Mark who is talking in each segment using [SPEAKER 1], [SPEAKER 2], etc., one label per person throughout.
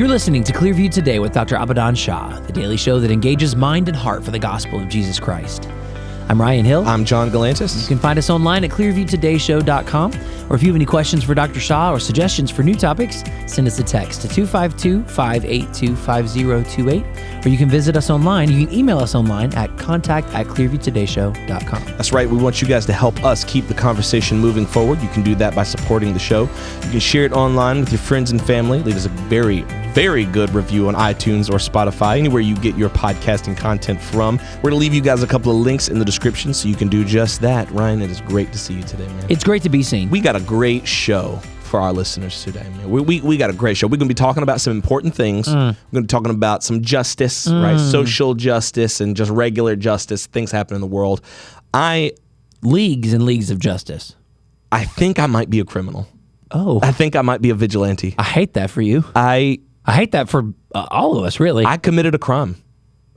[SPEAKER 1] You're listening to Clearview Today with Dr. Abadan Shah, the daily show that engages mind and heart for the gospel of Jesus Christ. I'm Ryan Hill.
[SPEAKER 2] I'm John Galantis.
[SPEAKER 1] You can find us online at clearviewtodayshow.com, or if you have any questions for Dr. Shah or suggestions for new topics, send us a text to 252-582-5028, or you can visit us online. You can email us online at contact@clearviewtodayshow.com.
[SPEAKER 2] That's right. We want you guys to help us keep the conversation moving forward. You can do that by supporting the show. You can share it online with your friends and family. Leave us a very, very good review on iTunes or Spotify, anywhere you get your podcasting content from. We're going to leave you guys a couple of links in the description so you can do just that. Ryan, it is great to see you today, man.
[SPEAKER 1] It's great to be seen.
[SPEAKER 2] We got a great show for our listeners today, man. We got a great show. We're going to be talking about some important things. We're going to be talking about some justice, right? Social justice and just regular justice, things happen in the world.
[SPEAKER 1] Leagues and leagues of justice.
[SPEAKER 2] I think I might be a criminal.
[SPEAKER 1] Oh.
[SPEAKER 2] I think I might be a vigilante.
[SPEAKER 1] I hate that for you.
[SPEAKER 2] I
[SPEAKER 1] hate that for all of us, really.
[SPEAKER 2] I committed a crime,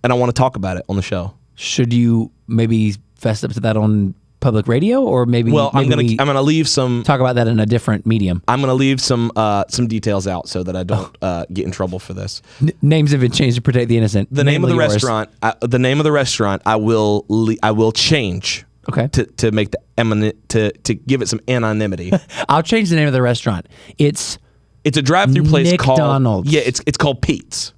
[SPEAKER 2] and I want to talk about it on the show.
[SPEAKER 1] Should you maybe fess up to that on public radio, or maybe?
[SPEAKER 2] Well, I'm gonna leave some.
[SPEAKER 1] Talk about that in a different medium.
[SPEAKER 2] I'm gonna leave some details out so that I don't get in trouble for this.
[SPEAKER 1] Names have been changed to protect the innocent.
[SPEAKER 2] The name of the restaurant. The name of the restaurant. I will change.
[SPEAKER 1] Okay.
[SPEAKER 2] To make the to give it some anonymity.
[SPEAKER 1] I'll change the name of the restaurant. It's
[SPEAKER 2] a drive-through place called
[SPEAKER 1] McDonald's.
[SPEAKER 2] Yeah, it's called Pete's.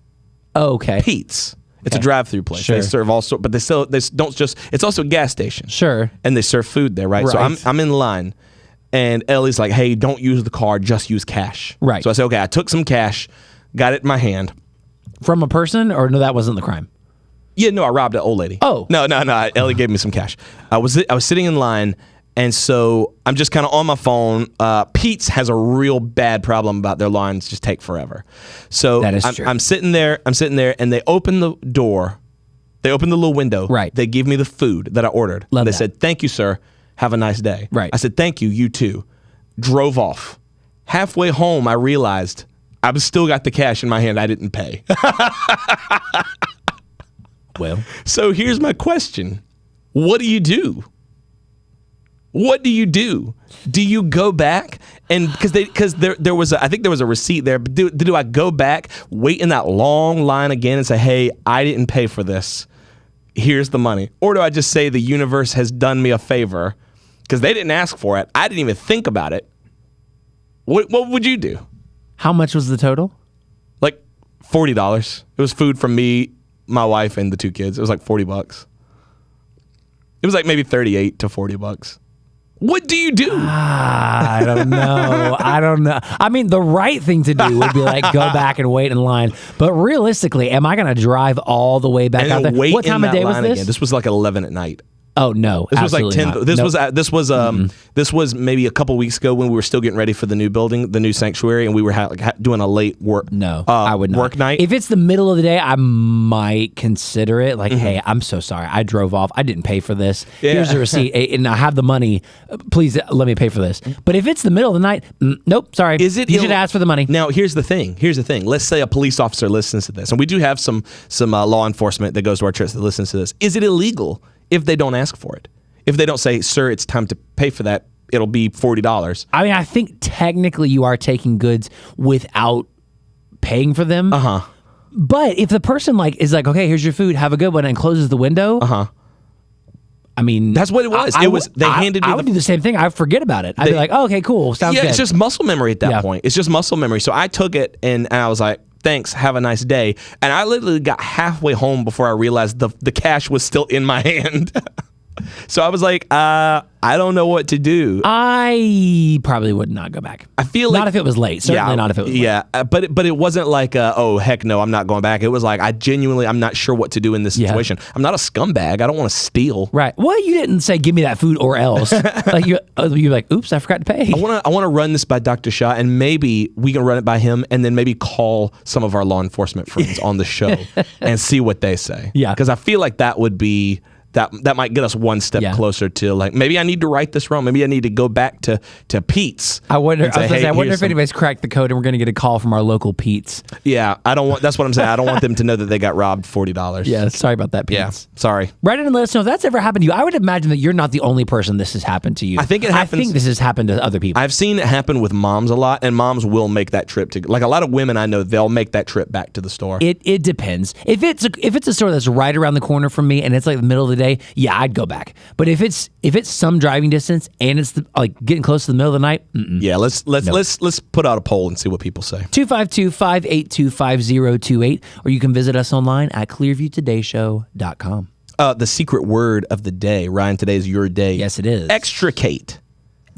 [SPEAKER 1] Oh, okay.
[SPEAKER 2] Pete's. It's a drive-through place.
[SPEAKER 1] Sure.
[SPEAKER 2] They serve all sorts, but they don't just. It's also a gas station.
[SPEAKER 1] Sure.
[SPEAKER 2] And they serve food there, right? So I'm in line, and Ellie's like, "Hey, don't use the card, just use cash."
[SPEAKER 1] Right.
[SPEAKER 2] So I said, "Okay." I took some cash, got it in my hand.
[SPEAKER 1] From a person, or no, that wasn't the crime.
[SPEAKER 2] Yeah, no, I robbed an old lady.
[SPEAKER 1] Oh.
[SPEAKER 2] No. Ellie gave me some cash. I was sitting in line, and so I'm just kind of on my phone. Pete's has a real bad problem about their lines just take forever. So
[SPEAKER 1] that is true.
[SPEAKER 2] I'm sitting there, and they open the door. They open the little window.
[SPEAKER 1] Right.
[SPEAKER 2] They give me the food that I ordered.
[SPEAKER 1] Love
[SPEAKER 2] they
[SPEAKER 1] that.
[SPEAKER 2] said, "Thank you, sir. Have a nice day."
[SPEAKER 1] Right.
[SPEAKER 2] I said, "Thank you. You too." Drove off. Halfway home, I realized I still got the cash in my hand. I didn't pay.
[SPEAKER 1] Well,
[SPEAKER 2] so here's my question. What do you do? What do you do? Do you go back and because there was I think there was a receipt there, but do I go back, wait in that long line again and say, "Hey, I didn't pay for this. Here's the money." Or do I just say the universe has done me a favor because they didn't ask for it. I didn't even think about it. What would you do?
[SPEAKER 1] how much was the total?
[SPEAKER 2] Like $40. It was food from me, my wife, and the two kids. It was like $40. It was like maybe $38 to $40. What do you do?
[SPEAKER 1] I don't know. I mean, the right thing to do would be like go back and wait in line. But realistically, am I going to drive all the way back
[SPEAKER 2] and
[SPEAKER 1] out there?
[SPEAKER 2] wait
[SPEAKER 1] What time of day was this?
[SPEAKER 2] Again. This was like 11 at night.
[SPEAKER 1] Oh no!
[SPEAKER 2] This was like 10.
[SPEAKER 1] Not.
[SPEAKER 2] This was maybe a couple weeks ago when we were still getting ready for the new building, the new sanctuary, and we were doing a late work.
[SPEAKER 1] No, I would not.
[SPEAKER 2] Work night.
[SPEAKER 1] If it's the middle of the day, I might consider it. Like, hey, I'm so sorry. I drove off. I didn't pay for this.
[SPEAKER 2] Yeah.
[SPEAKER 1] Here's the receipt, and I have the money. Please let me pay for this. But if it's the middle of the night, nope. Sorry. You should ask for the money.
[SPEAKER 2] Now, here's the thing. Let's say a police officer listens to this, and we do have some law enforcement that goes to our church that listens to this. Is it illegal if they don't ask for it? If they don't say, "Sir, it's time to pay for that," it'll be $40.
[SPEAKER 1] I mean, I think technically you are taking goods without paying for them. But if the person is like, "Okay, here's your food, have a good one," and closes the window. I mean,
[SPEAKER 2] that's what it was. They handed me.
[SPEAKER 1] I would do the same thing. I forget about it. I'd be like, "Oh, okay, cool, sounds good."
[SPEAKER 2] Yeah, it's just muscle memory at that point. It's just muscle memory. So I took it and I was like, "Thanks, have a nice day." And I literally got halfway home before I realized the cash was still in my hand. So I was like, I don't know what to do.
[SPEAKER 1] I probably would not go back.
[SPEAKER 2] I feel like...
[SPEAKER 1] Not if it was late. Certainly not if it was late.
[SPEAKER 2] Yeah, but it wasn't like, oh, heck no, I'm not going back. It was like, I'm not sure what to do in this situation. I'm not a scumbag. I don't want to steal.
[SPEAKER 1] Right. Well, you didn't say, "Give me that food or else." You're like, "Oops, I forgot to pay."
[SPEAKER 2] I want to run this by Dr. Shah, and maybe we can run it by him, and then maybe call some of our law enforcement friends on the show and see what they say.
[SPEAKER 1] Yeah.
[SPEAKER 2] Because I feel like that would be that might get us one step closer to like, maybe I need to right this wrong. Maybe I need to go back to Pete's.
[SPEAKER 1] I wonder if anybody's cracked the code and we're going to get a call from our local Pete's.
[SPEAKER 2] Yeah, that's what I'm saying. I don't want them to know that they got robbed $40.
[SPEAKER 1] Yeah, sorry about that, Pete's.
[SPEAKER 2] Yeah, sorry.
[SPEAKER 1] Write in and let us know if that's ever happened to you. I would imagine that you're not the only person this has happened to you.
[SPEAKER 2] I think
[SPEAKER 1] this has happened to other people.
[SPEAKER 2] I've seen it happen with moms a lot, and moms will make that trip to, like a lot of women I know, they'll make that trip back to the store.
[SPEAKER 1] It depends. If it's a store that's right around the corner from me and it's like the middle of the day, yeah, I'd go back. But if it's some driving distance and it's like getting close to the middle of the night,
[SPEAKER 2] yeah, let's put out a poll and see what people say.
[SPEAKER 1] 252-582-5028, or you can visit us online at clearviewtodayshow.com.
[SPEAKER 2] The secret word of the day, Ryan. Today is your day.
[SPEAKER 1] Yes, it is.
[SPEAKER 2] Extricate.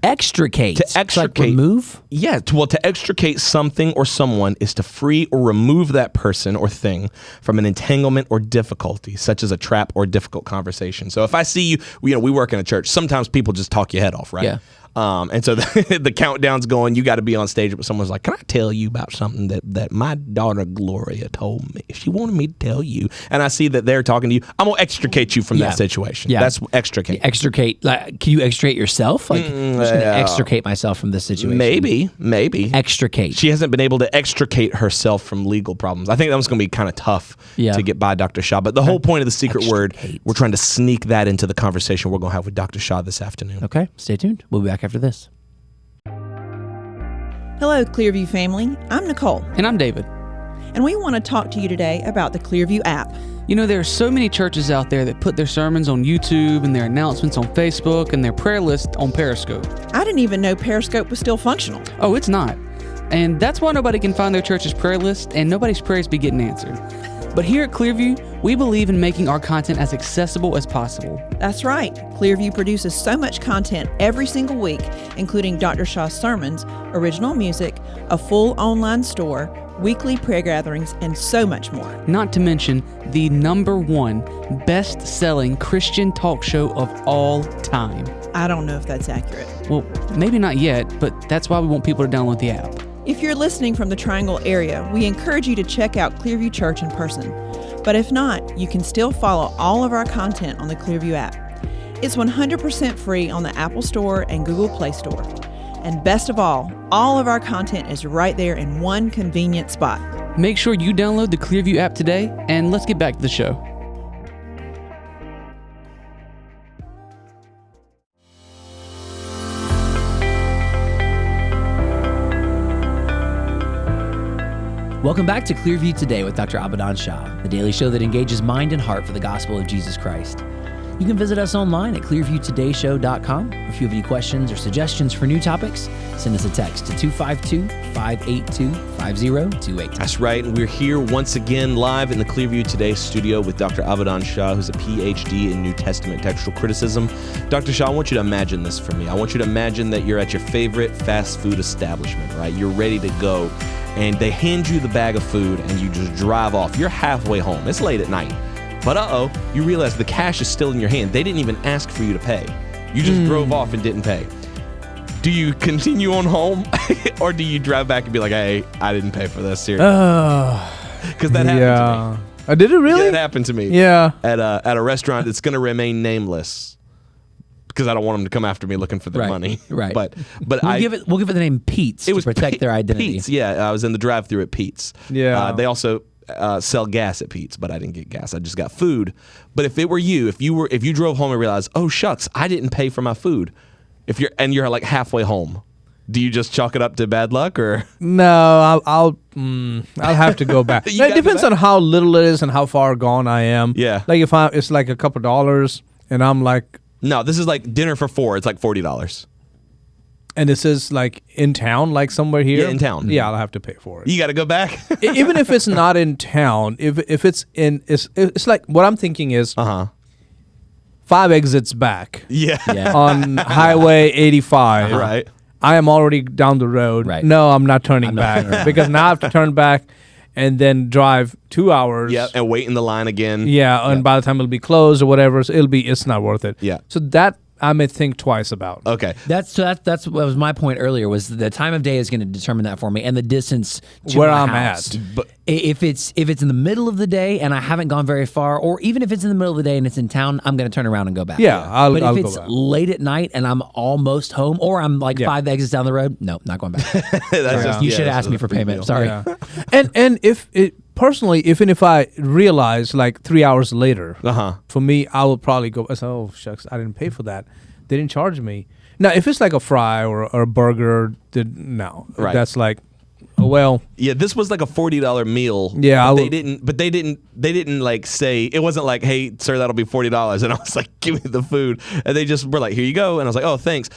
[SPEAKER 1] Extricate.
[SPEAKER 2] To extricate.
[SPEAKER 1] Like remove?
[SPEAKER 2] Yeah. To extricate something or someone is to free or remove that person or thing from an entanglement or difficulty, such as a trap or difficult conversation. So if I see you, we work in a church. Sometimes people just talk your head off, right?
[SPEAKER 1] Yeah.
[SPEAKER 2] And so the countdown's going. You got to be on stage, but someone's like, "Can I tell you about something that my daughter Gloria told me? She wanted me to tell you." And I see that they're talking to you. I'm gonna extricate you from that situation. Yeah, that's extricate.
[SPEAKER 1] Extricate. Like, can you extricate yourself? Like, I'm just gonna extricate myself from this situation.
[SPEAKER 2] Maybe.
[SPEAKER 1] Extricate.
[SPEAKER 2] She hasn't been able to extricate herself from legal problems. I think that was gonna be kind of tough to get by Dr. Shah. But the whole point of the secret word, we're trying to sneak that into the conversation we're gonna have with Dr. Shah this afternoon.
[SPEAKER 1] Okay, stay tuned. We'll be back after this.
[SPEAKER 3] Hello, Clearview family. I'm Nicole.
[SPEAKER 4] And I'm David.
[SPEAKER 3] And we want to talk to you today about the Clearview app.
[SPEAKER 4] You know, there are so many churches out there that put their sermons on YouTube and their announcements on Facebook and their prayer list on Periscope.
[SPEAKER 3] I didn't even know Periscope was still functional.
[SPEAKER 4] Oh, it's not. And that's why nobody can find their church's prayer list and nobody's prayers be getting answered. But here at Clearview, we believe in making our content as accessible as possible.
[SPEAKER 3] That's right. Clearview produces so much content every single week, including Dr. Shah's sermons, original music, a full online store, weekly prayer gatherings, and so much more.
[SPEAKER 4] Not to mention the #1 best-selling Christian talk show of all time.
[SPEAKER 3] I don't know if that's accurate.
[SPEAKER 4] Well, maybe not yet, but that's why we want people to download the app.
[SPEAKER 3] If you're listening from the Triangle area, we encourage you to check out Clearview Church in person. But if not, you can still follow all of our content on the Clearview app. It's 100% free on the Apple Store and Google Play Store. And best of all of our content is right there in one convenient spot.
[SPEAKER 4] Make sure you download the Clearview app today, and let's get back to the show.
[SPEAKER 1] Welcome back to Clearview Today with Dr. Abadan Shah, the daily show that engages mind and heart for the gospel of Jesus Christ. You can visit us online at clearviewtodayshow.com. If you have any questions or suggestions for new topics, send us a text to 252-582-5028.
[SPEAKER 2] That's right. And we're here once again live in the Clearview Today studio with Dr. Abadan Shah, who's a PhD in New Testament textual criticism. Dr. Shah, I want you to imagine this for me. I want you to imagine that you're at your favorite fast food establishment, right? You're ready to go, and they hand you the bag of food, and you just drive off. You're halfway home. It's late at night. But you realize the cash is still in your hand. They didn't even ask for you to pay. You just drove off and didn't pay. Do you continue on home, or do you drive back and be like, "Hey, I didn't pay for this." Seriously, because that happened to me.
[SPEAKER 5] Did it really?
[SPEAKER 2] Yeah, that happened to me.
[SPEAKER 5] Yeah,
[SPEAKER 2] at a restaurant that's going to remain nameless because I don't want them to come after me looking for their money.
[SPEAKER 1] Right.
[SPEAKER 2] But
[SPEAKER 1] we'll give it the name Pete's to protect their identity.
[SPEAKER 2] Pete's. Yeah, I was in the drive-thru at Pete's.
[SPEAKER 5] Yeah.
[SPEAKER 2] They also sell gas at Pete's, but I didn't get gas. I just got food. But if it were you, if you drove home and realized, oh shucks, I didn't pay for my food, you're like halfway home, do you just chalk it up to bad luck, or?
[SPEAKER 5] No, I'll have to go back. It depends on how little it is and how far gone I am.
[SPEAKER 2] Yeah.
[SPEAKER 5] Like if it's like a couple dollars and I'm like,
[SPEAKER 2] no, this is like dinner for 4. It's like $40.
[SPEAKER 5] and this is like in town, like somewhere here.
[SPEAKER 2] Yeah, in town.
[SPEAKER 5] Yeah, I'll have to pay for it.
[SPEAKER 2] You got to go back.
[SPEAKER 5] Even if it's not in town, if it's in, it's like what I'm thinking is 5 exits back.
[SPEAKER 2] Yeah.
[SPEAKER 5] On Highway 85.
[SPEAKER 2] Right.
[SPEAKER 5] I am already down the road.
[SPEAKER 1] Right.
[SPEAKER 5] No, I'm not turning back because now I have to turn back and then drive 2 hours.
[SPEAKER 2] Yeah, and wait in the line again.
[SPEAKER 5] Yeah, and by the time it'll be closed or whatever, so it's not worth it.
[SPEAKER 2] Yeah.
[SPEAKER 5] So that I may think twice about.
[SPEAKER 2] Okay.
[SPEAKER 1] That's what was my point earlier. Was the time of day is going to determine that for me, and the distance to
[SPEAKER 5] Where
[SPEAKER 1] my
[SPEAKER 5] I'm
[SPEAKER 1] house.
[SPEAKER 5] at.
[SPEAKER 2] But
[SPEAKER 1] If it's in the middle of the day and I haven't gone very far, or even if it's in the middle of the day and it's in town, I'm going to turn around and go back.
[SPEAKER 5] Yeah, I'll
[SPEAKER 1] but if
[SPEAKER 5] go
[SPEAKER 1] it's
[SPEAKER 5] back.
[SPEAKER 1] late at night and I'm almost home, or I'm like 5 exits down the road, no, not going back.
[SPEAKER 2] that's just,
[SPEAKER 1] You should have
[SPEAKER 2] that's
[SPEAKER 1] asked me
[SPEAKER 2] a
[SPEAKER 1] for
[SPEAKER 2] free
[SPEAKER 1] payment.
[SPEAKER 2] meal.
[SPEAKER 1] Sorry.
[SPEAKER 5] Yeah. and if it personally, even if I realize like 3 hours later, for me, I will probably go. I say, oh shucks, I didn't pay for that. They didn't charge me. Now, if it's like a fry or a burger, no,
[SPEAKER 2] Right.
[SPEAKER 5] that's like, oh, well,
[SPEAKER 2] Yeah, this was like a $40 meal.
[SPEAKER 5] Yeah,
[SPEAKER 2] but
[SPEAKER 5] I
[SPEAKER 2] they
[SPEAKER 5] will-
[SPEAKER 2] They didn't like say, it wasn't like, hey, sir, that'll be $40. And I was like, give me the food. And they just were like, here you go. And I was like, oh, thanks.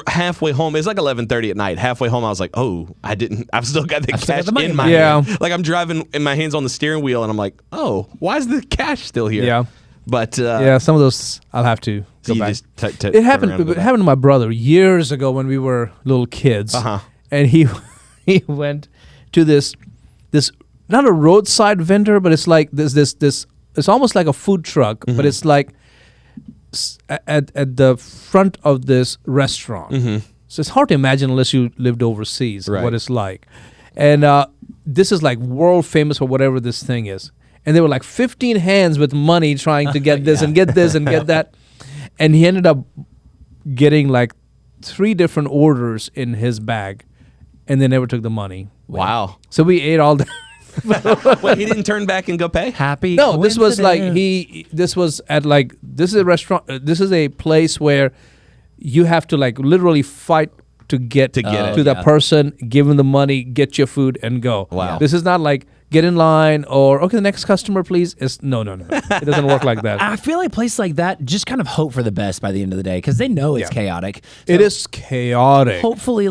[SPEAKER 2] Halfway home, it's like 11:30 at night. Halfway home, I was like, oh, I've still got the
[SPEAKER 1] I've still got
[SPEAKER 2] cash
[SPEAKER 1] the money
[SPEAKER 2] in
[SPEAKER 1] in
[SPEAKER 2] my
[SPEAKER 1] my
[SPEAKER 5] hand.
[SPEAKER 2] hand. Like I'm driving and my hand's on the steering wheel and I'm like, oh, why is the cash still here?
[SPEAKER 5] Yeah.
[SPEAKER 2] But
[SPEAKER 5] yeah, some of those I'll have to
[SPEAKER 2] so
[SPEAKER 5] go
[SPEAKER 2] you
[SPEAKER 5] back.
[SPEAKER 2] just
[SPEAKER 5] It
[SPEAKER 2] turn
[SPEAKER 5] happened.
[SPEAKER 2] around and go
[SPEAKER 5] It
[SPEAKER 2] back.
[SPEAKER 5] happened to my brother years ago when we were little kids, and he went to this not a roadside vendor, but it's like this. It's almost like a food truck, but it's like at the front of this restaurant. So it's hard to imagine unless you lived overseas
[SPEAKER 2] Right.
[SPEAKER 5] what it's like. And this is like world famous for whatever this thing is. And there were like 15 hands with money trying to get this and get this and get that. And he ended up getting like 3 different orders in his bag, and they never took the money.
[SPEAKER 2] Wow.
[SPEAKER 5] So we ate all the.
[SPEAKER 2] Wait, he didn't turn back and go pay?
[SPEAKER 1] Happy.
[SPEAKER 5] No, this was like
[SPEAKER 1] coincidence.
[SPEAKER 5] this was at like, this is a restaurant. This is a place where you have to like literally fight to get
[SPEAKER 2] To get it,
[SPEAKER 5] to that
[SPEAKER 1] yeah.
[SPEAKER 5] person, give them the money, get your food, and go.
[SPEAKER 2] Wow.
[SPEAKER 5] This is not like get in line or okay, the next customer, please. It's no. It doesn't work like that.
[SPEAKER 1] I feel like places like that just kind of hope for the best by the end of the day because they know it's
[SPEAKER 5] Yeah.
[SPEAKER 1] chaotic.
[SPEAKER 5] It
[SPEAKER 1] So
[SPEAKER 5] is chaotic.
[SPEAKER 1] hopefully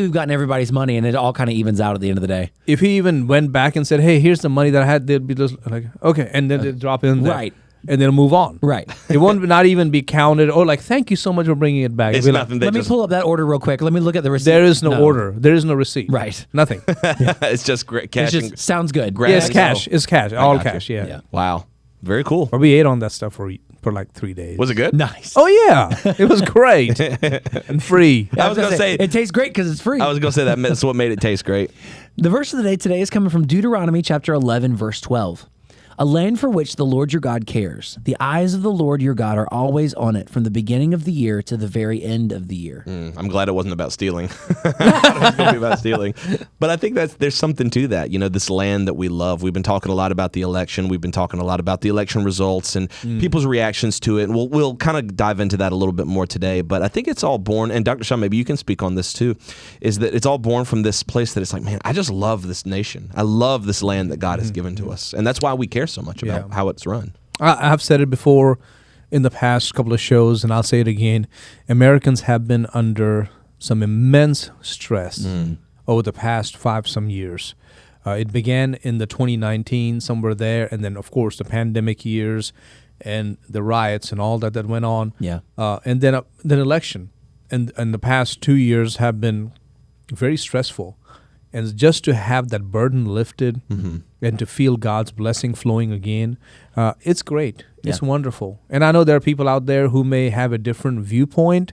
[SPEAKER 1] we've gotten everybody's money and it all kind of evens out at the end of the day.
[SPEAKER 5] If he even went back and said, "Hey, here's the money that I had," they'd be just like, "Okay," and then they'd drop in there,
[SPEAKER 1] Right.
[SPEAKER 5] and then move on.
[SPEAKER 1] Right.
[SPEAKER 5] It won't not even be counted or like, "Thank you so much for bringing it back."
[SPEAKER 2] It's
[SPEAKER 5] It'd be like,
[SPEAKER 2] nothing. They
[SPEAKER 1] Let me
[SPEAKER 2] just,
[SPEAKER 1] pull up that order real quick. Let me look at the receipt.
[SPEAKER 5] there is no order. There is no receipt.
[SPEAKER 1] Right.
[SPEAKER 5] Nothing.
[SPEAKER 2] it's just cash.
[SPEAKER 1] It just sounds good.
[SPEAKER 2] Grab-
[SPEAKER 5] Yeah, it's
[SPEAKER 2] so-
[SPEAKER 5] cash. It's cash. All
[SPEAKER 2] got you.
[SPEAKER 5] cash. Yeah.
[SPEAKER 1] Yeah.
[SPEAKER 2] Wow. Very cool.
[SPEAKER 5] But we ate on that stuff for like 3 days.
[SPEAKER 2] Was it good?
[SPEAKER 1] Nice.
[SPEAKER 5] Oh yeah, it was great and free.
[SPEAKER 2] I was gonna say
[SPEAKER 1] it tastes great because it's free.
[SPEAKER 2] I was gonna say that's what made it taste great.
[SPEAKER 1] The verse of the day today is coming from Deuteronomy chapter 11, verse 12. A land for which the Lord your God cares. The eyes of the Lord your God are always on it from the beginning of the year to the very end of the year.
[SPEAKER 2] I'm glad it wasn't about stealing. I thought it was going to be about stealing. But I think there's something to that. You know, this land that we love. We've been talking a lot about the election. We've been talking a lot about the election results and people's reactions to it. And we'll kind of dive into that a little bit more today. But I think it's all born, and Dr. Shah, maybe you can speak on this too, is that it's all born from this place that it's like, man, I just love this nation. I love this land that God has given to us. And that's why we care so much about
[SPEAKER 5] Yeah.
[SPEAKER 2] how it's run.
[SPEAKER 5] I've said it before in the past couple of shows, and I'll say it again. Americans have been under some immense stress over the past 5-some years. It began in the 2019, somewhere there, and then, of course, the pandemic years and the riots and all that went on.
[SPEAKER 1] Yeah.
[SPEAKER 5] And then election. And the past 2 years have been very stressful. And just to have that burden lifted and to feel God's blessing flowing again, it's great. It's
[SPEAKER 1] Yeah.
[SPEAKER 5] wonderful. And I know there are people out there who may have a different viewpoint,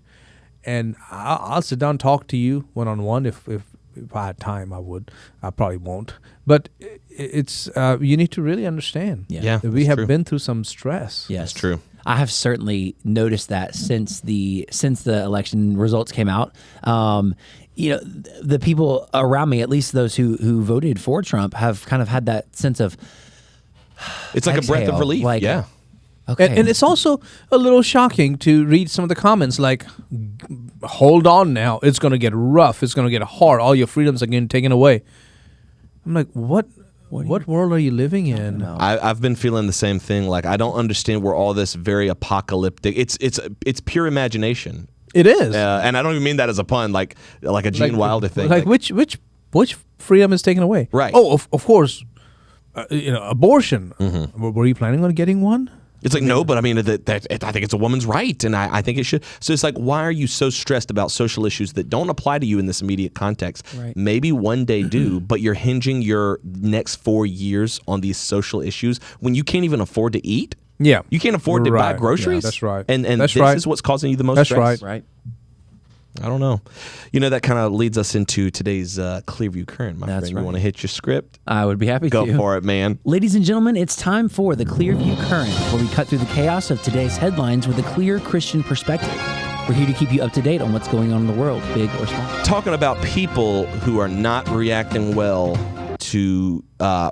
[SPEAKER 5] and I'll sit down and talk to you one-on-one. If I had time, I would. I probably won't. But it's you need to really understand
[SPEAKER 1] Yeah.
[SPEAKER 5] that we
[SPEAKER 2] that's
[SPEAKER 5] have
[SPEAKER 2] true.
[SPEAKER 5] been through some stress.
[SPEAKER 1] Yes.
[SPEAKER 2] That's true.
[SPEAKER 1] I have certainly noticed that since the election results came out. You know, the people around me, at least those who voted for Trump, have kind of had that sense of
[SPEAKER 2] It's like a breath of
[SPEAKER 1] exhale,
[SPEAKER 2] relief.
[SPEAKER 1] like,
[SPEAKER 2] yeah.
[SPEAKER 1] okay,
[SPEAKER 5] And it's also a little shocking to read some of the comments like, hold on now, it's going to get rough, it's going to get hard, all your freedoms are getting taken away. I'm like, what world are you living in?
[SPEAKER 2] I've been feeling the same thing. Like, I don't understand where all this very apocalyptic. It's pure imagination.
[SPEAKER 5] It is.
[SPEAKER 2] And I don't even mean that as a pun, like a Gene Wilder thing.
[SPEAKER 5] Like which freedom is taken away?
[SPEAKER 2] Right.
[SPEAKER 5] Oh, of course, abortion. Were you planning on getting one?
[SPEAKER 2] It's like, no, but I mean, I think it's a woman's right, and I think it should. So it's like, why are you so stressed about social issues that don't apply to you in this immediate context?
[SPEAKER 1] Right.
[SPEAKER 2] Maybe one day do, but you're hinging your next 4 years on these social issues when you can't even afford to eat?
[SPEAKER 5] Yeah.
[SPEAKER 2] You can't afford to buy
[SPEAKER 5] Right.
[SPEAKER 2] groceries.
[SPEAKER 5] Yeah, that's right.
[SPEAKER 2] And
[SPEAKER 5] That's
[SPEAKER 2] this
[SPEAKER 5] right.
[SPEAKER 2] is what's causing you the most
[SPEAKER 5] That's
[SPEAKER 2] stress.
[SPEAKER 1] Right.
[SPEAKER 2] I don't know. That kind of leads us into today's Clearview Current, my
[SPEAKER 1] That's
[SPEAKER 2] friend.
[SPEAKER 1] right.
[SPEAKER 2] You want to hit your script?
[SPEAKER 1] I would be happy
[SPEAKER 2] Go
[SPEAKER 1] to.
[SPEAKER 2] for it, man.
[SPEAKER 1] Ladies and gentlemen, it's time for the Clearview Current, where we cut through the chaos of today's headlines with a clear Christian perspective. We're here to keep you up to date on what's going on in the world, big or small.
[SPEAKER 2] Talking about people who are not reacting well to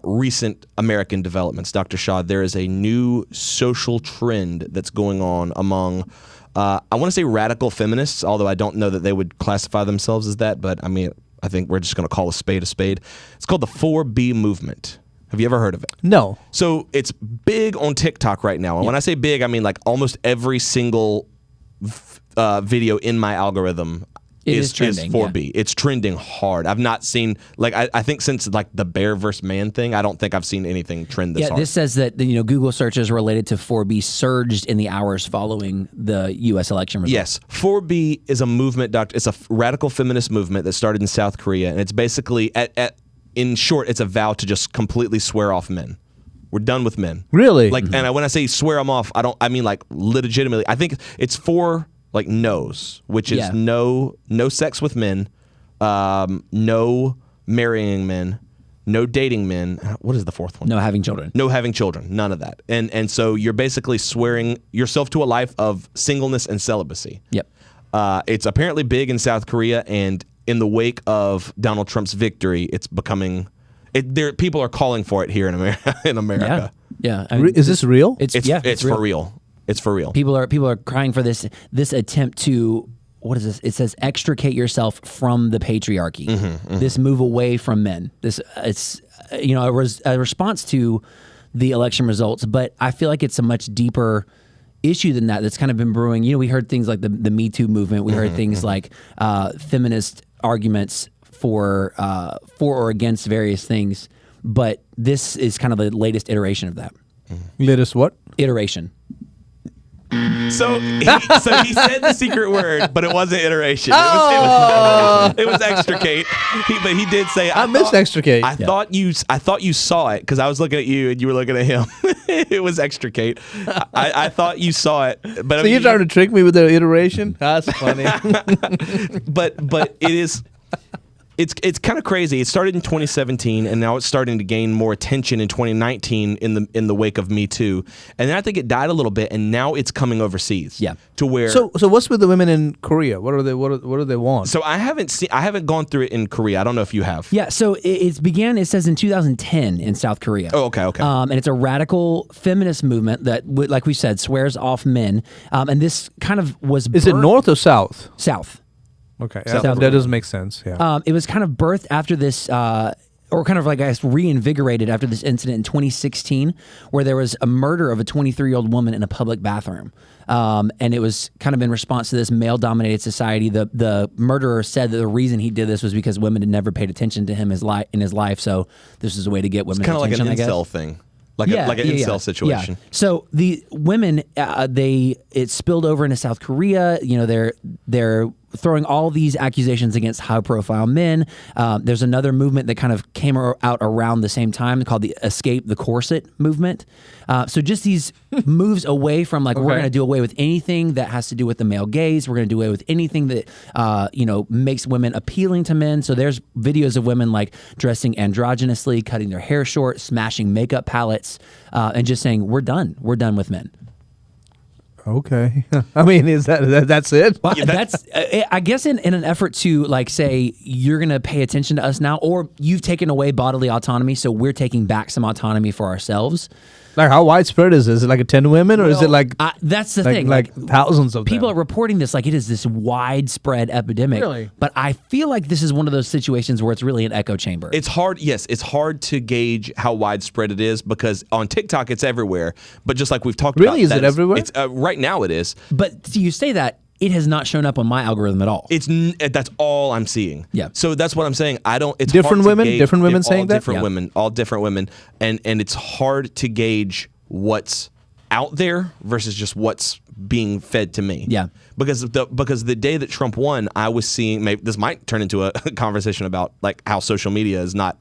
[SPEAKER 2] recent American developments. Dr. Shah, there is a new social trend that's going on among I want to say radical feminists, although I don't know that they would classify themselves as that, but I think we're just going to call a spade a spade. It's called the 4B movement. Have you ever heard of it?
[SPEAKER 5] No.
[SPEAKER 2] So it's big on TikTok right now. And when I say big, I mean like almost every single video in my algorithm is
[SPEAKER 1] trending,
[SPEAKER 2] 4B.
[SPEAKER 1] yeah.
[SPEAKER 2] It's trending hard. I've not seen, I think since like the bear versus man thing, I don't think I've seen anything trend this hard.
[SPEAKER 1] This says that Google searches related to 4B surged in the hours following the U.S. election results.
[SPEAKER 2] Yes. 4B is a movement, Doctor. It's a radical feminist movement that started in South Korea. And it's basically, in short, it's a vow to just completely swear off men. We're done with men.
[SPEAKER 5] Really?
[SPEAKER 2] And when I say swear them off, I mean like legitimately. I think it's 4 like no's, which is no sex with men, no marrying men, no dating men. What is the fourth one?
[SPEAKER 1] No having children.
[SPEAKER 2] No having children. None of that. And so you're basically swearing yourself to a life of singleness and celibacy.
[SPEAKER 1] Yep.
[SPEAKER 2] It's apparently big in South Korea, and in the wake of Donald Trump's victory, it's becoming. People are calling for it here in America.
[SPEAKER 1] Yeah.
[SPEAKER 5] Is this real?
[SPEAKER 2] It's for real. It's for real.
[SPEAKER 1] People are crying for this attempt to, what is this? It says extricate yourself from the patriarchy. This move away from men. It's a response to the election results, but I feel like it's a much deeper issue than that. That's kind of been brewing. We heard things like the Me Too movement. We heard things like feminist arguments for or against various things, but this is kind of the latest iteration of that.
[SPEAKER 5] Latest what?
[SPEAKER 1] Iteration.
[SPEAKER 2] So he said the secret word, but it wasn't iteration. It was extricate. But he did say,
[SPEAKER 5] I missed extricate.
[SPEAKER 2] I thought you saw it because I was looking at you and you were looking at him. It was extricate. I thought you saw it. But
[SPEAKER 5] So you're trying to trick me with the iteration? That's funny.
[SPEAKER 2] but it is. It's kind of crazy. It started in 2017, and now it's starting to gain more attention in 2019 in the wake of Me Too. And then I think it died a little bit, and now it's coming overseas.
[SPEAKER 1] Yeah.
[SPEAKER 2] To where.
[SPEAKER 5] So what's with the women in Korea? What do they want?
[SPEAKER 2] So I haven't gone through it in Korea. I don't know if you have.
[SPEAKER 1] Yeah, so it says in 2010 in South Korea.
[SPEAKER 2] Oh, okay.
[SPEAKER 1] And it's a radical feminist movement that, like we said, swears off men. And this kind of was
[SPEAKER 5] Is it north or south?
[SPEAKER 1] South.
[SPEAKER 5] Okay,
[SPEAKER 1] South
[SPEAKER 5] that
[SPEAKER 1] Korea.
[SPEAKER 5] does make sense. Yeah.
[SPEAKER 1] It was kind of birthed after this, or kind of like, I guess, reinvigorated after this incident in 2016, where there was a murder of a 23-year-old woman in a public bathroom. And it was kind of in response to this male-dominated society. The murderer said that the reason he did this was because women had never paid attention to him in his life. So this is a way to get women's
[SPEAKER 2] It's kind of
[SPEAKER 1] attention,
[SPEAKER 2] like an
[SPEAKER 1] I guess.
[SPEAKER 2] incel thing. Like an incel situation.
[SPEAKER 1] Yeah. So the women, it spilled over into South Korea. They're throwing all these accusations against high-profile men. There's another movement that kind of came out around the same time called the Escape the Corset movement. So just these moves away from we're going to do away with anything that has to do with the male gaze. We're going to do away with anything that makes women appealing to men. So there's videos of women dressing androgynously, cutting their hair short, smashing makeup palettes, and just saying we're done with men.
[SPEAKER 5] Okay. I mean, is that's it?
[SPEAKER 1] Well, that's I guess in an effort to say you're going to pay attention to us now, or you've taken away bodily autonomy, so we're taking back some autonomy for ourselves.
[SPEAKER 5] Like, how widespread is this? Is it like 10 women, or is it
[SPEAKER 1] that's the thing.
[SPEAKER 5] Like thousands of
[SPEAKER 1] people
[SPEAKER 5] them?
[SPEAKER 1] are reporting this like it is this widespread epidemic.
[SPEAKER 5] Really?
[SPEAKER 1] But I feel like this is one of those situations where it's really an echo chamber.
[SPEAKER 2] It's hard. Yes, it's hard to gauge how widespread it is because on TikTok it's everywhere. But just like we've talked about,
[SPEAKER 5] Really? Is it everywhere?
[SPEAKER 2] It's right now it is.
[SPEAKER 1] But you say that, it has not shown up on my algorithm at all.
[SPEAKER 2] That's all I'm seeing.
[SPEAKER 1] Yeah.
[SPEAKER 2] So that's what I'm saying. It's
[SPEAKER 5] Different
[SPEAKER 2] hard to
[SPEAKER 5] women?
[SPEAKER 2] gauge-
[SPEAKER 5] Different women saying
[SPEAKER 2] all
[SPEAKER 5] that?
[SPEAKER 2] Different
[SPEAKER 1] Yeah.
[SPEAKER 2] women, all different women, and it's hard to gauge what's out there versus just what's being fed to me.
[SPEAKER 1] Yeah.
[SPEAKER 2] Because the day that Trump won, I was seeing. Maybe this might turn into a conversation about how social media is not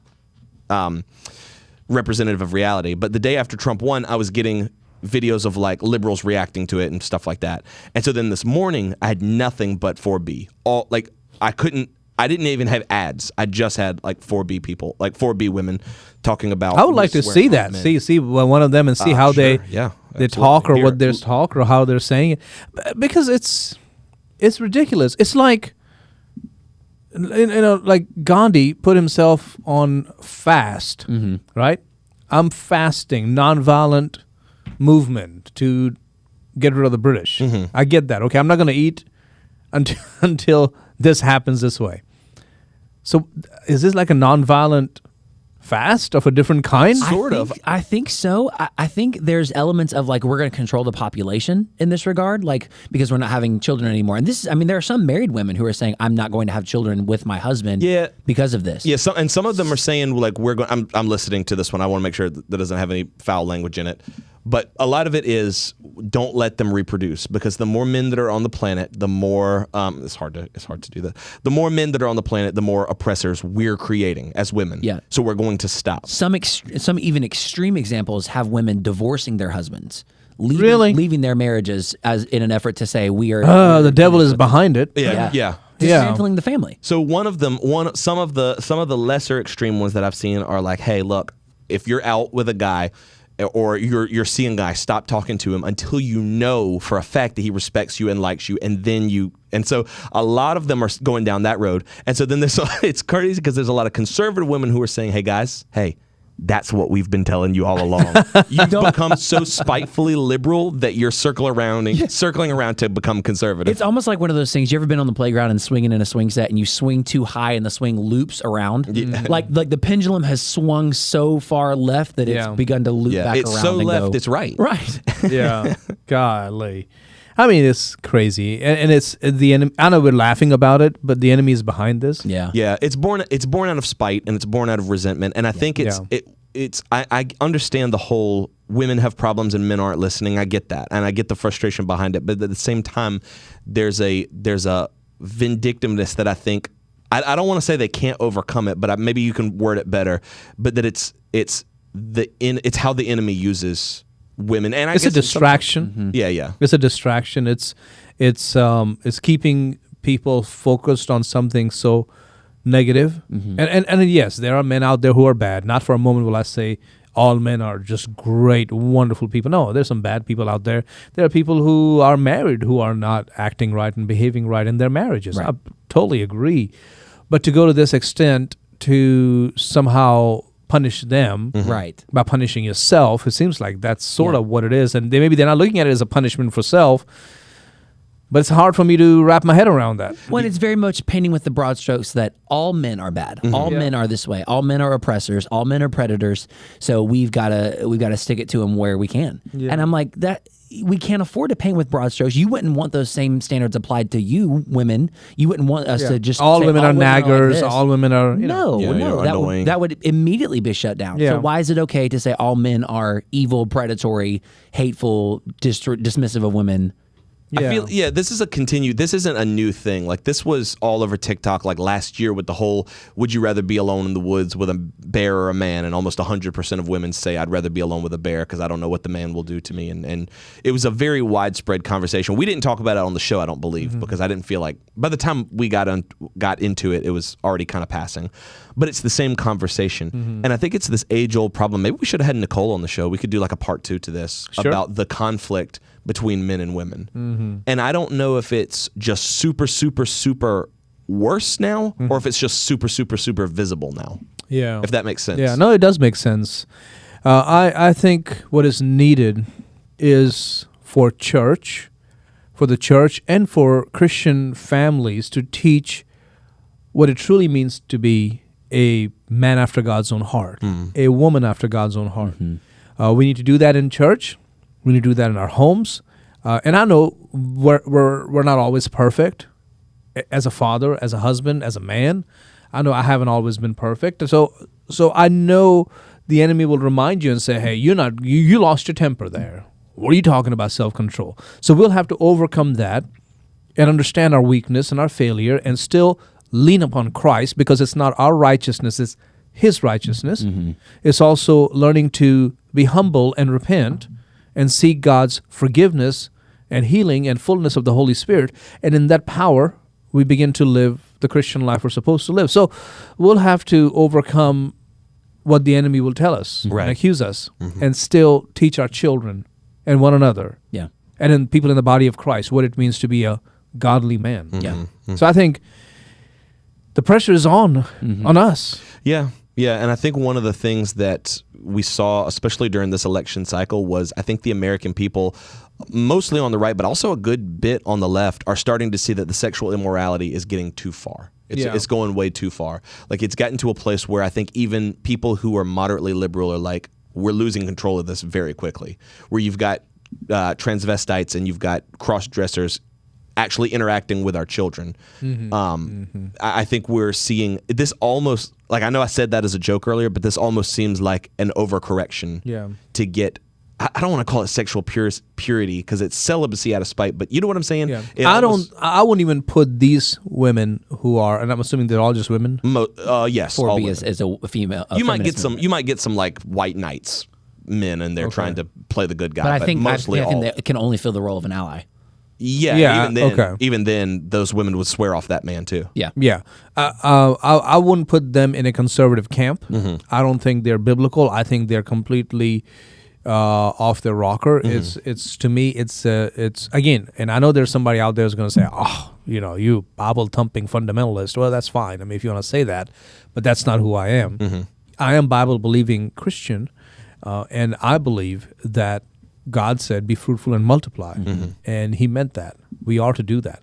[SPEAKER 2] representative of reality. But the day after Trump won, I was getting videos of like liberals reacting to it and stuff like that. And so then this morning I had nothing but 4B. All like I didn't even have ads. I just had like 4B people, like 4B women talking about.
[SPEAKER 5] I would like to see that. See one of them and see how
[SPEAKER 2] sure.
[SPEAKER 5] they talk or what they're talk or how they're saying it, because it's ridiculous. It's like, like Gandhi put himself on fast, right? I'm fasting, nonviolent movement to get rid of the British. I get that. Okay, I'm not going to eat until this happens this way. So is this like a nonviolent fast of a different kind?
[SPEAKER 1] I think so. I think there's elements of like we're going to control the population in this regard, like because we're not having children anymore. And this is, I mean, there are some married women who are saying I'm not going to have children with my husband because of this.
[SPEAKER 2] Yeah, and some of them are saying like we're going. I'm listening to this one. I want to make sure that doesn't have any foul language in it. But a lot of it is don't let them reproduce, because the more men that are on the planet, the more it's hard to do that. The more men that are on the planet, the more oppressors we're creating as women.
[SPEAKER 1] Yeah.
[SPEAKER 2] So we're going to stop.
[SPEAKER 1] Some even extreme examples have women divorcing their husbands, leaving their marriages as in an effort to say we are.
[SPEAKER 5] The devil is behind it.
[SPEAKER 2] Yeah.
[SPEAKER 1] Dismantling the family.
[SPEAKER 2] So some of the lesser extreme ones that I've seen are like, hey, look, if you're out with a guy, or you're seeing a guy, stop talking to him until you know for a fact that he respects you and likes you, and so a lot of them are going down that road. And so then it's crazy because there's a lot of conservative women who are saying, hey guys, that's what we've been telling you all along. You've become so spitefully liberal that you're circling around to become conservative.
[SPEAKER 1] It's almost like one of those things. You ever been on the playground and swinging in a swing set and you swing too high and the swing loops around? Yeah. Like the pendulum has swung so far left that it's begun to loop back around.
[SPEAKER 2] It's so left, it's right.
[SPEAKER 1] Right.
[SPEAKER 5] Yeah. Golly. I mean, it's crazy, and it's the enemy. I know we're laughing about it, but the enemy is behind this.
[SPEAKER 1] Yeah,
[SPEAKER 2] It's born out of spite, and it's born out of resentment. And I think I understand the whole women have problems and men aren't listening. I get that, and I get the frustration behind it. But at the same time, there's a vindictiveness that I think I don't want to say they can't overcome it, but maybe you can word it better. But that it's how the enemy uses women, and
[SPEAKER 5] it's a distraction.
[SPEAKER 2] Yeah.
[SPEAKER 5] It's a distraction. It's keeping people focused on something so negative. And yes, there are men out there who are bad. Not for a moment will I say all men are just great, wonderful people. No, there's some bad people out there. There are people who are married who are not acting right and behaving right in their marriages. Right. I totally agree. But to go to this extent to somehow punish them
[SPEAKER 1] right,
[SPEAKER 5] by punishing yourself, it seems like that's sort of what it is. And maybe they're not looking at it as a punishment for self, but it's hard for me to wrap my head around that.
[SPEAKER 1] Well, it's very much painting with the broad strokes that all men are bad. All men are this way. All men are oppressors. All men are predators. So we've got to stick it to them where we can. Yeah. And I'm like, that we can't afford to paint with broad strokes. You wouldn't want those same standards applied to you women. You wouldn't want us to just
[SPEAKER 5] all
[SPEAKER 1] say,
[SPEAKER 5] women are naggers.
[SPEAKER 1] Like
[SPEAKER 5] all women are
[SPEAKER 1] no. That would immediately be shut down.
[SPEAKER 5] Yeah.
[SPEAKER 1] So why is it okay to say all men are evil, predatory, hateful, dismissive of women?
[SPEAKER 2] I feel this isn't a new thing. Like this was all over TikTok like last year with the whole would you rather be alone in the woods with a bear or a man, and almost 100% of women say I'd rather be alone with a bear because I don't know what the man will do to me, and it was a very widespread conversation. We didn't talk about it on the show, I don't believe, because I didn't feel like by the time we got into it, it was already kind of passing. But it's the same conversation, and I think it's this age-old problem. Maybe we should have had Nicole on the show. We could do like a part 2 to this about the conflict between men and women. And I don't know if it's just super, super, super worse now, or if it's just super, super, super visible now. Yeah. If that makes sense.
[SPEAKER 5] Yeah, no, it does make sense. I think what is needed is for the church and for Christian families to teach what it truly means to be a man after God's own heart, a woman after God's own heart. We need to do that in church. We need to do that in our homes. And I know we're not always perfect as a father, as a husband, as a man. I know I haven't always been perfect. So I know the enemy will remind you and say, hey, you lost your temper there. What are you talking about self-control? So we'll have to overcome that and understand our weakness and our failure and still lean upon Christ, because it's not our righteousness, it's His righteousness. It's also learning to be humble and repent and seek God's forgiveness and healing and fullness of the Holy Spirit. And in that power, we begin to live the Christian life we're supposed to live. So we'll have to overcome what the enemy will tell us
[SPEAKER 2] Right.
[SPEAKER 5] and accuse us, and still teach our children and one another,
[SPEAKER 1] Yeah.
[SPEAKER 5] and then people in the body of Christ what it means to be a godly man.
[SPEAKER 1] Yeah.
[SPEAKER 5] So I think the pressure is on us.
[SPEAKER 2] Yeah. Yeah. And I think one of the things that we saw, especially during this election cycle, was I think the American people, mostly on the right, but also a good bit on the left, are starting to see that the sexual immorality is getting too far. It's going way too far. Like, it's gotten to a place where I think even people who are moderately liberal are like, we're losing control of this very quickly, where you've got transvestites and you've got cross-dressers actually interacting with our children. I think we're seeing this almost, like, I know I said that as a joke earlier, but this almost seems like an overcorrection to get, I don't want to call it sexual purity because it's celibacy out of spite, but you know what I'm saying?
[SPEAKER 5] Yeah.
[SPEAKER 2] It
[SPEAKER 5] I
[SPEAKER 2] almost-
[SPEAKER 5] wouldn't even put these women who are, and I'm assuming they're all just women.
[SPEAKER 2] Yes, all
[SPEAKER 1] 4B
[SPEAKER 2] women.
[SPEAKER 1] is a female.
[SPEAKER 2] You might get
[SPEAKER 1] feminist
[SPEAKER 2] some.
[SPEAKER 1] movement.
[SPEAKER 2] You might get some like white knights men, and they're trying to play the good guy.
[SPEAKER 1] But I think
[SPEAKER 2] mostly
[SPEAKER 1] I think
[SPEAKER 2] all.
[SPEAKER 1] they can only fill the role of an ally.
[SPEAKER 2] Yeah.
[SPEAKER 5] okay.
[SPEAKER 2] Even then, those women would swear off that man too.
[SPEAKER 1] Yeah.
[SPEAKER 5] Yeah, I wouldn't put them in a conservative camp. I don't think they're biblical. I think they're completely off their rocker. It's to me, it's again, and I know there's somebody out there who's going to say, oh, you Bible thumping fundamentalist. Well, that's fine. I mean, if you want to say that, but that's not who I am. I am Bible believing Christian, and I believe that God said, be fruitful and multiply. And he meant that. We are to do that.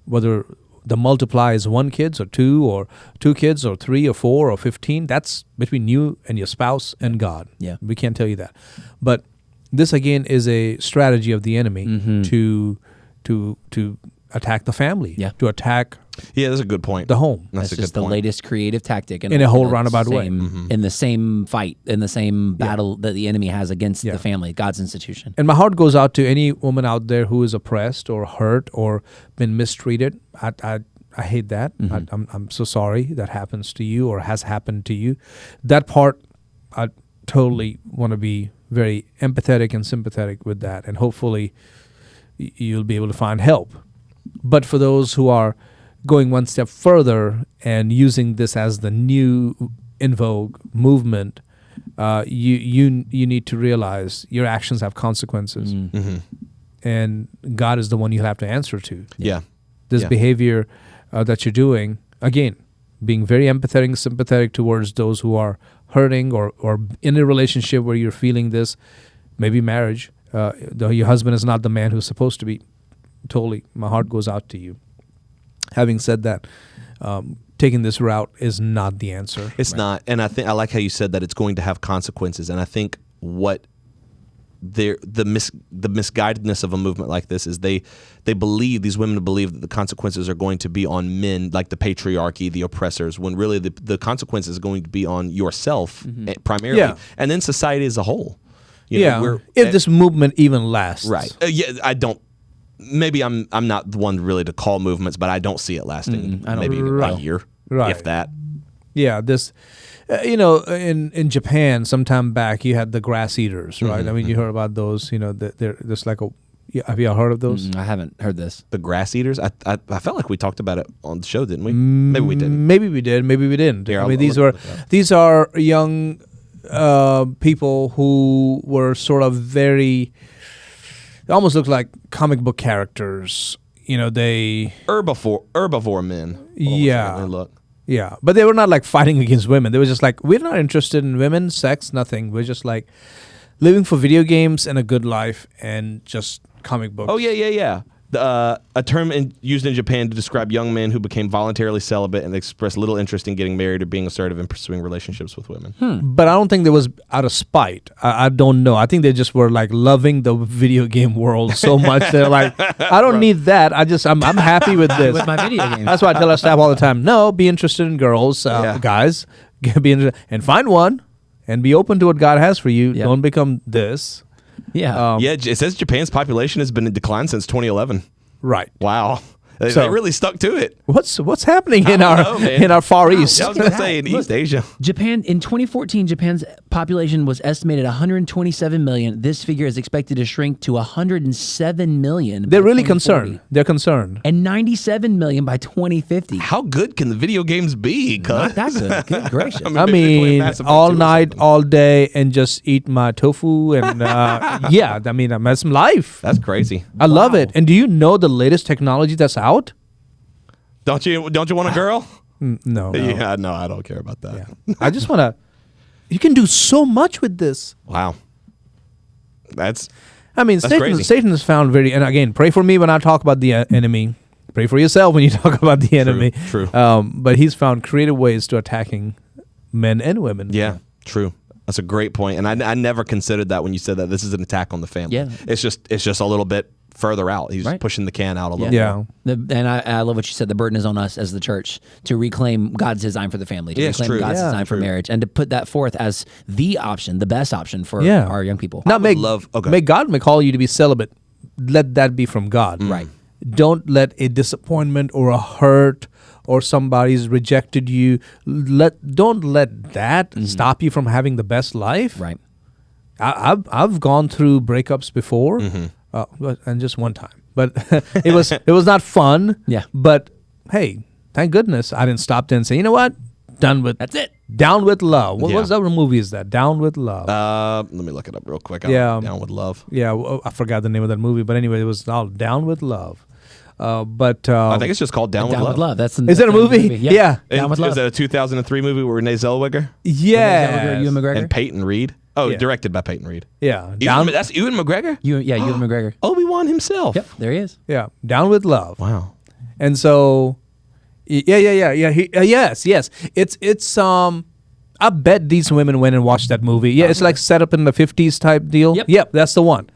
[SPEAKER 5] Whether the multiply is 1 kid or 2 or 2 kids or 3 or 4 or 15, that's between you and your spouse and God.
[SPEAKER 1] Yeah.
[SPEAKER 5] We can't tell you that. But this, again, is a strategy of the enemy to attack the family, to attack
[SPEAKER 2] Yeah, that's a good point.
[SPEAKER 5] the home.
[SPEAKER 2] That's
[SPEAKER 1] That's
[SPEAKER 2] a
[SPEAKER 1] just
[SPEAKER 2] good
[SPEAKER 1] the
[SPEAKER 2] point.
[SPEAKER 1] latest creative tactic
[SPEAKER 5] In a whole roundabout way.
[SPEAKER 1] In the same fight, in the same battle that the enemy has against
[SPEAKER 5] Yeah.
[SPEAKER 1] the family, God's institution.
[SPEAKER 5] And my heart goes out to any woman out there who is oppressed or hurt or been mistreated. I hate that. I'm so sorry that happens to you or has happened to you. That part, I totally want to be very empathetic and sympathetic with that. And hopefully you'll be able to find help. But for those who are going one step further and using this as the new in vogue movement, you need to realize your actions have consequences, and God is the one you have to answer to.
[SPEAKER 2] Yeah.
[SPEAKER 5] This
[SPEAKER 2] Yeah.
[SPEAKER 5] behavior that you're doing, again, being very empathetic and sympathetic towards those who are hurting or in a relationship where you're feeling this, maybe marriage, though your husband is not the man who's supposed to be. Totally, my heart goes out to you. Having said that, taking this route is not the answer.
[SPEAKER 2] It's not, and I think I like how you said that it's going to have consequences. And I think what the misguidedness of a movement like this is they believe, these women believe that the consequences are going to be on men, like the patriarchy, the oppressors, when really the consequences are going to be on yourself primarily, and then society as a whole. You know,
[SPEAKER 5] if this movement even lasts,
[SPEAKER 2] right? I don't. Maybe I'm not the one really to call movements, but I don't see it lasting. Maybe a year, if that.
[SPEAKER 5] Yeah, this, in Japan, sometime back, you had the grass eaters, right? I mean, you heard about those. There's like a. Have you all heard of those?
[SPEAKER 1] I haven't heard this.
[SPEAKER 2] The grass eaters. I felt like we talked about it on the show, didn't we? Maybe we didn't.
[SPEAKER 5] Maybe we did. Maybe we didn't.
[SPEAKER 2] Here,
[SPEAKER 5] I mean,
[SPEAKER 2] I'll
[SPEAKER 5] these are young people who were sort of very. They almost look like comic book characters. They
[SPEAKER 2] herbivore men.
[SPEAKER 5] Yeah.
[SPEAKER 2] Look.
[SPEAKER 5] Yeah, but they were not like fighting against women. They were just like, we're not interested in women, sex, nothing. We're just like living for video games and a good life and just comic books.
[SPEAKER 2] Oh yeah. A term used in Japan to describe young men who became voluntarily celibate and expressed little interest in getting married or being assertive in pursuing relationships with women.
[SPEAKER 5] But I don't think that was out of spite. I don't know. I think they just were like loving the video game world so much. They're like, I don't need that. I'm happy with this.
[SPEAKER 1] With my video games.
[SPEAKER 5] That's why I tell our staff all the time, no, be interested in girls, guys. Be interested, and find one and be open to what God has for you.
[SPEAKER 1] Yeah.
[SPEAKER 5] Don't become this.
[SPEAKER 1] Yeah.
[SPEAKER 2] Yeah, it says Japan's population has been in decline since 2011.
[SPEAKER 5] Right.
[SPEAKER 2] Wow. They really stuck to it.
[SPEAKER 5] What's happening in
[SPEAKER 2] know,
[SPEAKER 5] our Far East?
[SPEAKER 2] I was going to say in East Asia.
[SPEAKER 1] Japan in 2014, Japan's population was estimated 127 million. This figure is expected to shrink to 107 million.
[SPEAKER 5] They're
[SPEAKER 1] by
[SPEAKER 5] really
[SPEAKER 1] 2040,
[SPEAKER 5] concerned. They're concerned.
[SPEAKER 1] and 97 million by 2050.
[SPEAKER 2] How good can the video games be?
[SPEAKER 1] Not that good. Good gracious.
[SPEAKER 5] I
[SPEAKER 2] they're playing
[SPEAKER 5] mean,
[SPEAKER 2] Mass Effect
[SPEAKER 5] all
[SPEAKER 2] 2 or
[SPEAKER 5] night,
[SPEAKER 2] something.
[SPEAKER 5] all day, and just eat my tofu and yeah. I mean, that's some life.
[SPEAKER 2] That's crazy.
[SPEAKER 5] I love it. And do you know the latest technology that's out?
[SPEAKER 2] Don't you want a girl?
[SPEAKER 5] No.
[SPEAKER 2] Yeah, no, I don't care about that.
[SPEAKER 5] I just want to. You can do so much with this.
[SPEAKER 2] Wow. That's
[SPEAKER 5] I mean,
[SPEAKER 2] crazy.
[SPEAKER 5] Satan is found very. And again, pray for me when I talk about the enemy. Pray for yourself when you talk about the enemy.
[SPEAKER 2] true.
[SPEAKER 5] But he's found creative ways to attacking men and women.
[SPEAKER 2] yeah, true. That's a great point. And I never considered that when you said that this is an attack on the family.
[SPEAKER 1] Yeah.
[SPEAKER 2] It's just a little bit further out. He's
[SPEAKER 1] Right.
[SPEAKER 2] pushing the can out a little
[SPEAKER 5] Yeah.
[SPEAKER 1] And I love what you said. The burden is on us as the church to reclaim God's design for the family, to
[SPEAKER 2] Yeah, it's
[SPEAKER 1] reclaim
[SPEAKER 2] true.
[SPEAKER 1] God's
[SPEAKER 5] Yeah.
[SPEAKER 1] design for marriage, and to put that forth as the option, the best option for
[SPEAKER 5] Yeah.
[SPEAKER 1] our young people.
[SPEAKER 5] Not make
[SPEAKER 2] okay.
[SPEAKER 5] May God may call you to be celibate. Let that be from God.
[SPEAKER 1] Right.
[SPEAKER 5] Don't let a disappointment or a hurt or somebody's rejected you. Don't let that stop you from having the best life.
[SPEAKER 1] Right.
[SPEAKER 5] I've gone through breakups before, and just one time, but it was not fun.
[SPEAKER 1] Yeah.
[SPEAKER 5] But hey, thank goodness I didn't stop there and say, you know what, done with.
[SPEAKER 1] That's it.
[SPEAKER 5] Down with Love. What
[SPEAKER 2] Yeah.
[SPEAKER 5] was that movie? Is that Down with Love?
[SPEAKER 2] Let me look it up real quick.
[SPEAKER 5] Yeah.
[SPEAKER 2] Down with Love.
[SPEAKER 5] Yeah, I forgot the name of that movie, but anyway, it was all Down with Love. But
[SPEAKER 2] I think it's just called Down,
[SPEAKER 1] Down
[SPEAKER 2] with
[SPEAKER 1] with
[SPEAKER 2] Love.
[SPEAKER 1] love. That's
[SPEAKER 5] Is that a movie? Yeah.
[SPEAKER 1] Down with love.
[SPEAKER 2] Is that a 2003 movie with Renee Zellweger
[SPEAKER 5] Yeah,
[SPEAKER 1] Ewan McGregor.
[SPEAKER 2] and Peyton Reed? Oh,
[SPEAKER 5] Yeah.
[SPEAKER 2] directed by Peyton Reed.
[SPEAKER 5] yeah,
[SPEAKER 2] That's Ewan McGregor?
[SPEAKER 1] Ewan McGregor.
[SPEAKER 2] Obi-Wan himself.
[SPEAKER 1] Yep, there he is.
[SPEAKER 5] yeah, Down with Love.
[SPEAKER 2] Wow.
[SPEAKER 5] And so, yes. It's I bet these women went and watched that movie. Yeah, it's like set up in the 50s type deal.
[SPEAKER 1] Yep.
[SPEAKER 5] That's the one.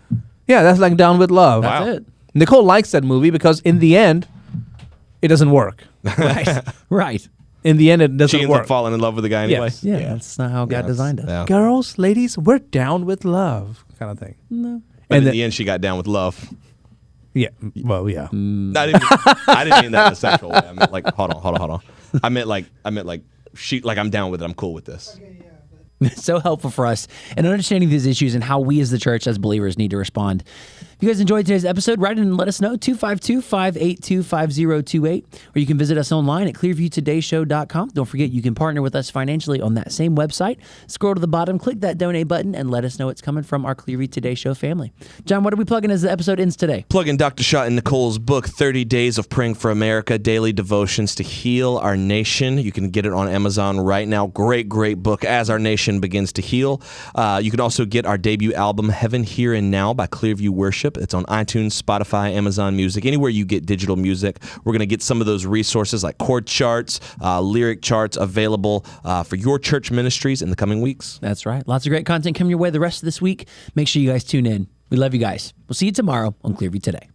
[SPEAKER 5] Yeah, that's like Down with Love.
[SPEAKER 1] That's
[SPEAKER 2] Wow.
[SPEAKER 1] it.
[SPEAKER 5] Nicole likes that movie because in the end, it doesn't work.
[SPEAKER 1] Right. Right.
[SPEAKER 5] In the end, it doesn't
[SPEAKER 2] She ends
[SPEAKER 5] work.
[SPEAKER 2] up falling in love with the guy anyway.
[SPEAKER 5] Yes.
[SPEAKER 1] Yeah, that's not how God designed it.
[SPEAKER 2] Yeah.
[SPEAKER 5] Girls, ladies, we're down with love, kind of thing.
[SPEAKER 1] No.
[SPEAKER 2] But in
[SPEAKER 5] then-
[SPEAKER 2] the end, she got down with love.
[SPEAKER 5] Yeah. Well, yeah.
[SPEAKER 2] I didn't mean that in a sexual way. I meant like, hold on. I meant like I'm down with it. I'm cool with this.
[SPEAKER 1] So helpful for us in understanding these issues and how we as the church, as believers, need to respond. If you guys enjoyed today's episode, write in and let us know, 252-582-5028, or you can visit us online at clearviewtodayshow.com. Don't forget, you can partner with us financially on that same website. Scroll to the bottom, click that donate button, and let us know it's coming from our Clearview Today Show family. John, what are we plugging as the episode ends today?
[SPEAKER 2] Plug in Dr. Shah and Nicole's book, 30 Days of Praying for America, Daily Devotions to Heal Our Nation. You can get it on Amazon right now. Great book as our nation begins to heal. You can also get our debut album, Heaven, Here, and Now by Clearview Worship. It's on iTunes, Spotify, Amazon Music, anywhere you get digital music. We're going to get some of those resources like chord charts, lyric charts available for your church ministries in the coming weeks.
[SPEAKER 1] That's right. Lots of great content coming your way the rest of this week. Make sure you guys tune in. We love you guys. We'll see you tomorrow on Clearview Today.